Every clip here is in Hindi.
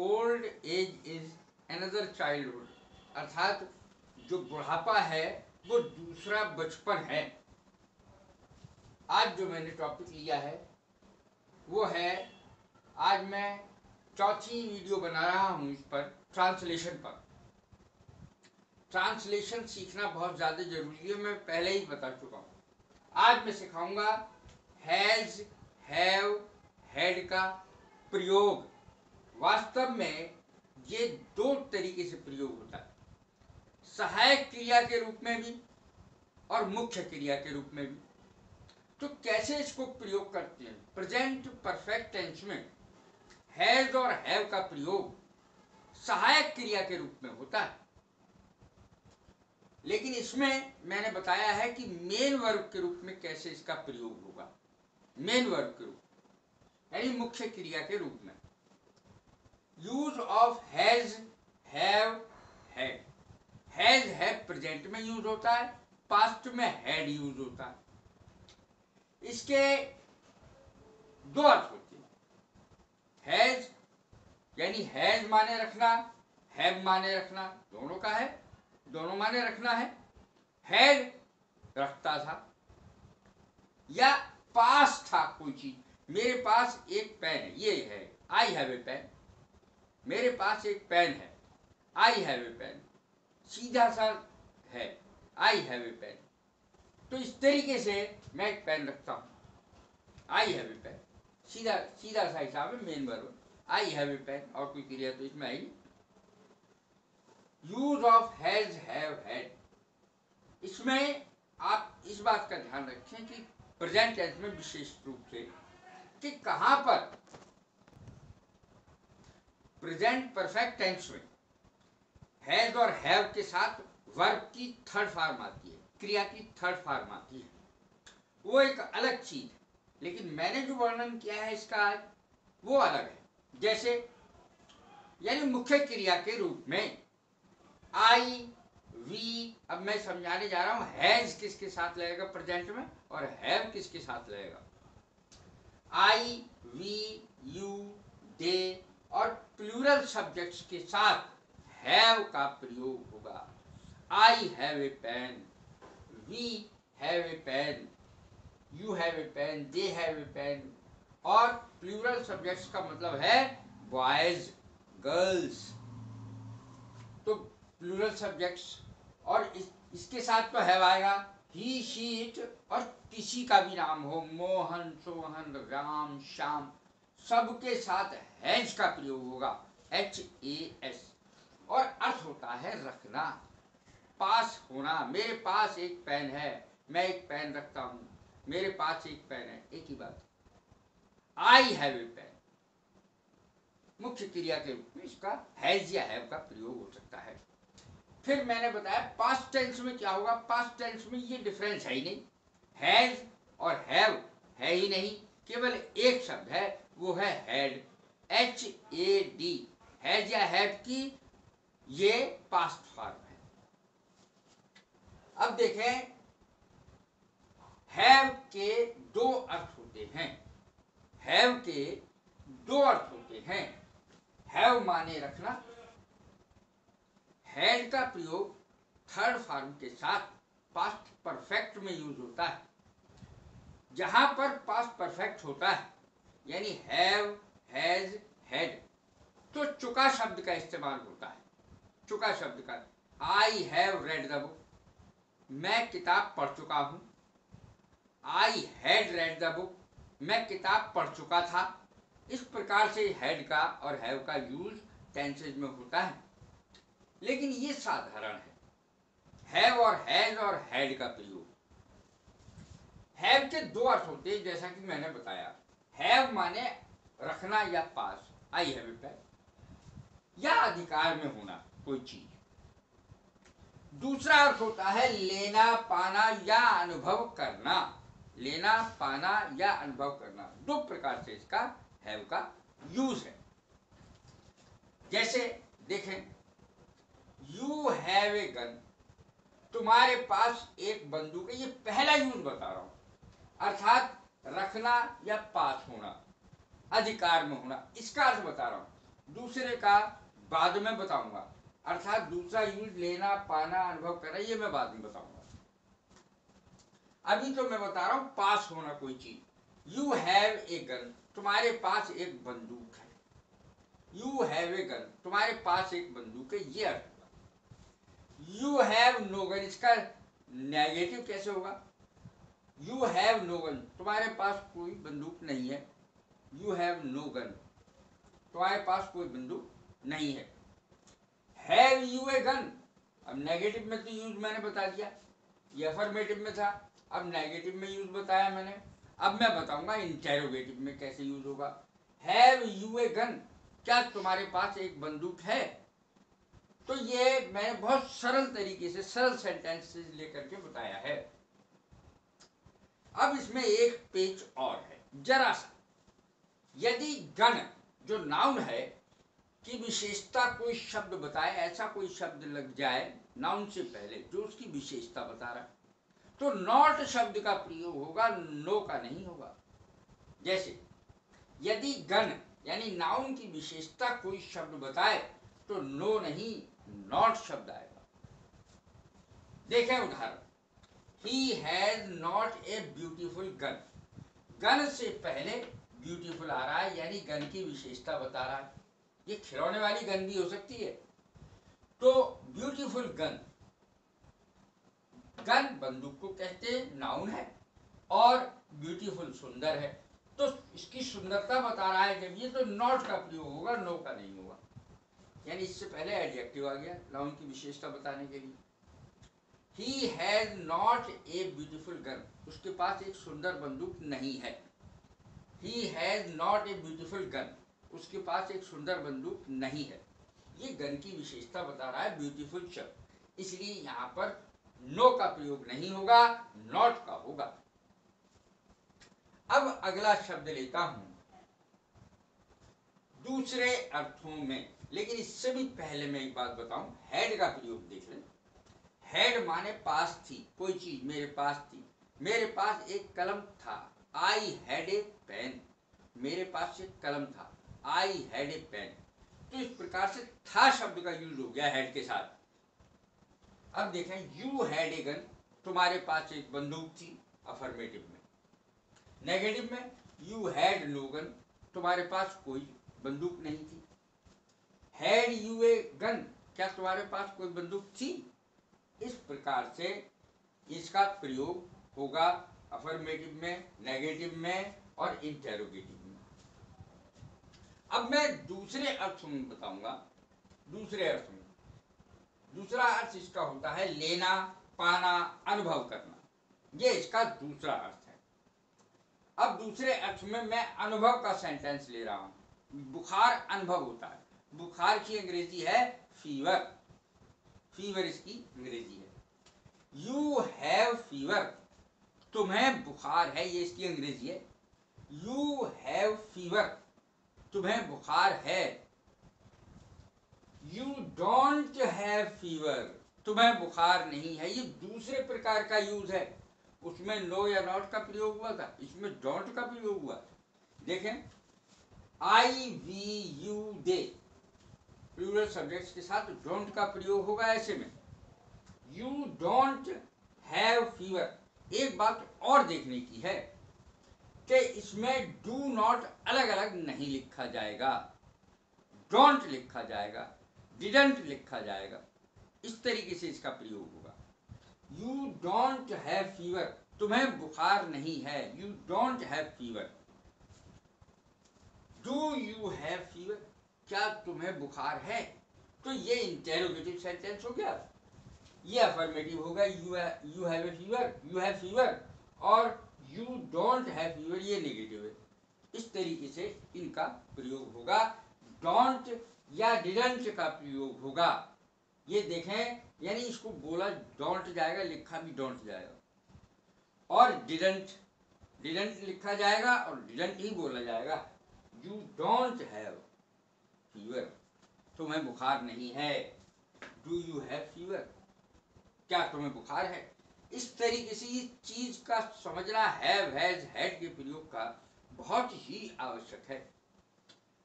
Old age is another childhood, अर्थात जो बुढ़ापा है वो दूसरा बचपन है। आज जो मैंने टॉपिक लिया है वो है, आज मैं चौथी वीडियो बना रहा हूं इस पर, ट्रांसलेशन पर। ट्रांसलेशन सीखना बहुत ज़्यादा जरूरी है, मैं पहले ही बता चुका हूं। आज मैं सिखाऊंगा हैज, हैव, हैड का प्रयोग। वास्तव में ये दो तरीके से प्रयोग होता है, सहायक क्रिया के रूप में भी और मुख्य क्रिया के रूप में भी। तो कैसे इसको प्रयोग करते हैं? प्रेजेंट परफेक्ट टेंस में हैज और हैव का प्रयोग सहायक क्रिया के रूप में होता है, लेकिन इसमें मैंने बताया है कि मेन वर्ब के रूप में कैसे इसका प्रयोग होगा। मेन वर्ब के रूप यानी मुख्य क्रिया के रूप में। Use of has, have, had. Has, have present में यूज होता है, पास्ट में हैड यूज होता है। इसके दो अर्थ होते हैं। हैज यानी हैज माने रखना, हैव माने रखना, दोनों का है, दोनों माने रखना है। हैड रखता था या पास था कोई चीज। मेरे पास एक पेन है, ये है आई हैव ए पेन। मेरे पास एक पेन है, आई हैव ए पेन। सीधा सा है, आई हैव ए पेन। तो इस तरीके से मैं एक पेन रखता हूं, आई हैव ए पेन। सीधा सीधा सा हिसाब है main verb, I have a pen, और कोई क्रिया तो इसमें आएगी। Use of has, have, had, इसमें आप इस बात का ध्यान रखें कि प्रेजेंट टेंस में विशेष रूप से कि कहां पर प्रेजेंट परफेक्ट टेंस में हैज और हैव के साथ वर्ब की थर्ड फॉर्म आती है, क्रिया की थर्ड फॉर्म आती है, वो एक अलग चीज है। लेकिन मैंने जो वर्णन किया है इसका आज, वो अलग है। जैसे यानी मुख्य क्रिया के रूप में आई, वी। अब मैं समझाने जा रहा हूं हैज किसके साथ लगेगा प्रेजेंट में और हैव किसके साथ लगेगा। आई, वी, यू, दे और प्लूरल सब्जेक्ट्स के साथ हैव का प्रयोग होगा। I have a pen, we have a pen, you have a pen, they have a pen. और प्लूरल सब्जेक्ट्स का मतलब है बॉयज, गर्ल्स। तो प्लूरल सब्जेक्ट्स, और इसके साथ तो हैव आएगा। ही, शी, इट, और किसी का भी नाम हो, मोहन, सोहन, राम, श्याम, सबके साथ हैज का प्रयोग होगा, HAS। और अर्थ होता है रखना, पास होना। मेरे पास एक पेन है, मैं एक पेन रखता हूं, मेरे पास एक पेन है, एक ही बात। आई हैव ए पेन, मुख्य क्रिया के रूप में इसका हैज या हैव का प्रयोग हो सकता है। फिर मैंने बताया पास्ट टेंस में क्या होगा। पास्ट टेंस में ये डिफरेंस है ही नहीं, हैज और हैव है ही नहीं, केवल एक शब्द है, वो है हैड, HAD। हैज या हैव की ये पास्ट फॉर्म है। अब देखें, हैव के दो अर्थ होते हैं। हैव के दो अर्थ होते हैं। हैव माने रखना, हैड का प्रयोग थर्ड फॉर्म के साथ पास्ट परफेक्ट में यूज होता है। जहां पर पास्ट परफेक्ट होता है यानी हैव, हैज, हैड, तो चुका शब्द का इस्तेमाल होता है। चुका शब्द का, I have read the book, मैं किताब पढ़ चुका हूं। I had read the book, मैं किताब पढ़ चुका था। इस प्रकार से हैड का और हैव का यूज टेंसेज में होता है, लेकिन ये साधारण है, हैव और हैज और हैड का प्रयोग। हैव के दो अर्थ होते हैं, जैसा कि मैंने बताया। हैव माने रखना या पास, आई हैव ए पेन, या अधिकार में होना कोई चीज। दूसरा अर्थ होता है लेना, पाना या अनुभव करना। लेना, पाना या अनुभव करना, दो प्रकार से इसका हैव का यूज है। जैसे देखें, यू हैव ए गन, तुम्हारे पास एक बंदूक है। ये पहला यूज बता रहा हूं, अर्थात रखना या पास होना, अधिकार में होना, इसका अर्थ बता रहा हूं। दूसरे का बाद में बताऊंगा, अर्थात दूसरा यूज लेना पाना अनुभव करना ये मैं बाद में बताऊंगा। अभी तो मैं बता रहा हूं पास होना कोई चीज। यू हैव ए गन, तुम्हारे पास एक बंदूक है। यू हैव ए गन, तुम्हारे पास एक बंदूक है, ये अर्थ हुआ। यू हैव नो गन, इसका नेगेटिव कैसे होगा? यू हैव नो गन, तुम्हारे पास कोई बंदूक नहीं है। यू हैव नो गन, तुम्हारे पास कोई बंदूक नहीं है। हैव यू ए गन, अब नेगेटिव में तो यूज मैंने बता दिया, ये अफर्मेटिव में था, अब नेगेटिव में यूज बताया मैंने। अब मैं बताऊंगा इंटेरोगेटिव में कैसे यूज होगा। हैव यू ए गन, क्या तुम्हारे पास एक बंदूक है? तो ये मैंने बहुत सरल तरीके से सरल सेंटेंसेस लेकर के बताया है। अब इसमें एक पेज और है जरा सा। यदि गण जो नाउन है की विशेषता कोई शब्द बताए, ऐसा कोई शब्द लग जाए नाउन से पहले जो उसकी विशेषता बता रहा है, तो नॉट शब्द का प्रयोग होगा, नो का नहीं होगा। जैसे यदि गण यानी नाउन की विशेषता कोई शब्द बताए तो नो नहीं नॉट शब्द आएगा। देखें उदाहरण, he has not a beautiful gun, gun से पहले ब्यूटीफुल आ रहा है यानी गन की विशेषता बता रहा है। ये खिलौने वाली गन भी हो सकती है। तो ब्यूटीफुल गन, गन बंदूक को कहते हैं, नाउन है, और ब्यूटीफुल सुंदर है, तो इसकी सुंदरता बता रहा है जब ये, तो नॉट का प्रयोग होगा, नो का नहीं होगा। यानी इससे पहले एडजेक्टिव आ गया नाउन की विशेषता बताने के लिए। He has not a beautiful gun, उसके पास एक सुंदर बंदूक नहीं है। He has not a beautiful gun, उसके पास एक सुंदर बंदूक नहीं है। ये गन की विशेषता बता रहा है ब्यूटीफुल शब्द, इसलिए यहां पर नो का प्रयोग नहीं होगा, नॉट का होगा। अब अगला शब्द लेता हूं दूसरे अर्थों में, लेकिन इससे भी पहले मैं एक बात बताऊं, हैड का प्रयोग देख लें। हैड माने पास थी, कोई चीज मेरे पास थी। मेरे पास एक कलम था, आई हैड ए पेन, मेरे पास एक कलम था, आई हैड ए पेन। तो इस प्रकार से था शब्द का यूज हो गया हैड के साथ। अब देखें, यू हैड ए गन, तुम्हारे पास एक बंदूक थी, अफर्मेटिव में। नेगेटिव में यू हैड नो गन, तुम्हारे पास कोई बंदूक नहीं थी। हैड यू ए गन, क्या तुम्हारे पास कोई बंदूक थी? इस प्रकार से इसका प्रयोग होगा अफर्मेटिव में, नेगेटिव में और इंटेरोगेटिव में। अब मैं दूसरे अर्थ में बताऊंगा। दूसरे अर्थ में दूसरा अर्थ इसका होता है लेना, पाना, अनुभव करना। ये इसका दूसरा अर्थ है। अब दूसरे अर्थ में मैं अनुभव का सेंटेंस ले रहा हूं। बुखार अनुभव होता है। बुखार की अंग्रेजी है फीवर, फीवर इसकी अंग्रेजी है। यू हैव फीवर, तुम्हें बुखार है, ये इसकी अंग्रेजी है। यू हैव फीवर, तुम्हें बुखार है। यू डोंट हैव फीवर, तुम्हें बुखार नहीं है। ये दूसरे प्रकार का यूज है। उसमें नो या नॉट का प्रयोग हुआ था, इसमें डोंट का प्रयोग हुआ। देखें, I we you they plural subjects के साथ डोंट का प्रयोग होगा ऐसे में। You don't have fever. एक बात और देखने की है कि इसमें डू नॉट अलग अलग नहीं लिखा जाएगा, डोंट लिखा जाएगा, डिडंट लिखा जाएगा। इस तरीके से इसका प्रयोग होगा। यू डोंट हैव फीवर, तुम्हें बुखार नहीं है। You don't have fever. Do you have fever, क्या तुम्हें बुखार है? तो ये इंटेरोगेटिव सेंटेंस हो गया। ये अफर्मेटिव होगा, you have A fever, you have fever. और यू डोंट हैव फीवर ये नेगेटिव है। इस तरीके से इनका प्रयोग होगा। डोंट या डिडंट का प्रयोग होगा। ये देखें, यानी इसको बोला डोंट जाएगा, लिखा भी डोंट जाएगा। और डिडंट, डिडंट लिखा जाएगा और डिडंट ही बोला जाएगा। यू डोंट हैव फीवर, तुम्हें बुखार नहीं है। डू यू हैव फीवर, क्या तुम्हें बुखार है? इस तरीके से इस चीज का समझना हैव, हैज, हैड के प्रयोग का बहुत ही आवश्यक है।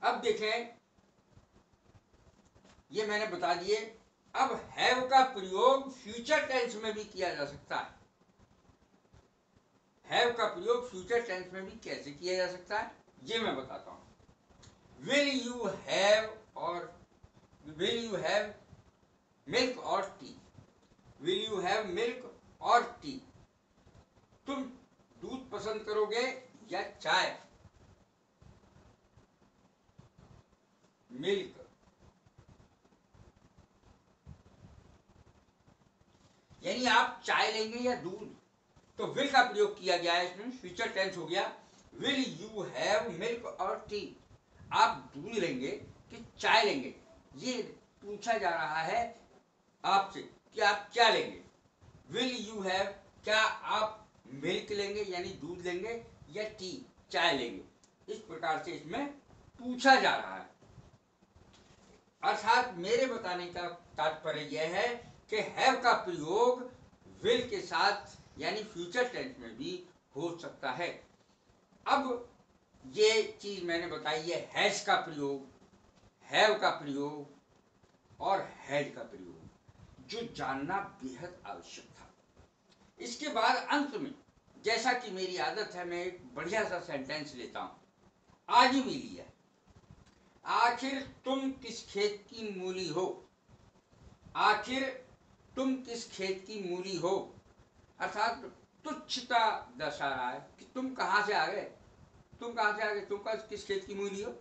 अब देखें, ये मैंने बता दिए। अब हैव का प्रयोग फ्यूचर टेंस में भी किया जा सकता है। हैव का प्रयोग फ्यूचर टेंस में भी कैसे किया जा सकता है ये मैं बताता हूं। विल यू हैव और विल यू हैव मिल्क और T. Will you have milk और टी, तुम दूध पसंद करोगे या चाय। मिल्क, यानी आप चाय लेंगे या दूध। तो विल का प्रयोग किया गया है, इसमें फ्यूचर टेंस हो गया। विल यू हैव मिल्क और टी, आप दूध लेंगे कि चाय लेंगे, ये पूछा जा रहा है आपसे कि आप क्या लेंगे। विल यू हैव, क्या आप मिल्क लेंगे यानी दूध लेंगे या टी चाय लेंगे, इस प्रकार से इसमें पूछा जा रहा है। अर्थात मेरे बताने का तात्पर्य यह है कि हैव का प्रयोग विल के साथ यानी फ्यूचर टेंस में भी हो सकता है। अब ये चीज मैंने बताई है, हैज का प्रयोग, हैव का प्रयोग और हैड का प्रयोग, जो जानना बेहद आवश्यक था। इसके बाद अंत में, जैसा कि मेरी आदत है, मैं एक बढ़िया सा सेंटेंस लेता हूं। आज ही मिली है, आखिर तुम किस खेत की मूली हो। आखिर तुम किस खेत की मूली हो, अर्थात तुच्छता दर्शा रहा है कि तुम कहां से आ गए, तुम कहां से आ गए, तुम किस खेत की मूली हो,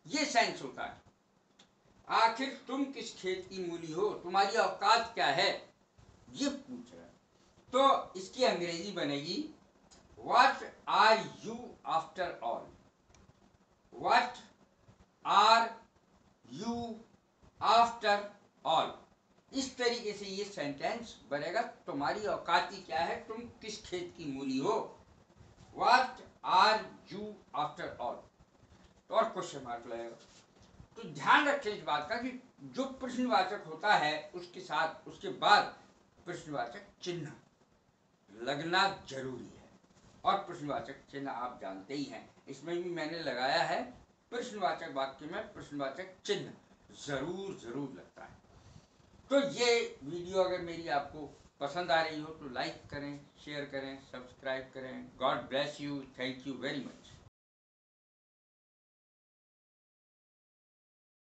ये सेंस होता है। आखिर तुम किस खेत की मूली हो, तुम्हारी औकात क्या है, ये पूछ रहा है। तो इसकी अंग्रेजी बनेगी what are you after all. What are you after all, इस तरीके से ये सेंटेंस बनेगा। तुम्हारी औकाती क्या है, तुम किस खेत की मूली हो। What are you after all, तो और क्वेश्चन मार्क लगेगा। तो ध्यान रखें इस बात का कि जो प्रश्नवाचक होता है उसके साथ उसके बाद प्रश्नवाचक चिन्ह लगना जरूरी है। और प्रश्नवाचक चिन्ह आप जानते ही हैं, इसमें भी मैंने लगाया है, प्रश्नवाचक वाक्य में प्रश्नवाचक चिन्ह जरूर जरूर लगता है। तो ये वीडियो अगर मेरी आपको पसंद आ रही हो तो लाइक करें, शेयर करें, सब्सक्राइब करें। God bless you, thank you very much.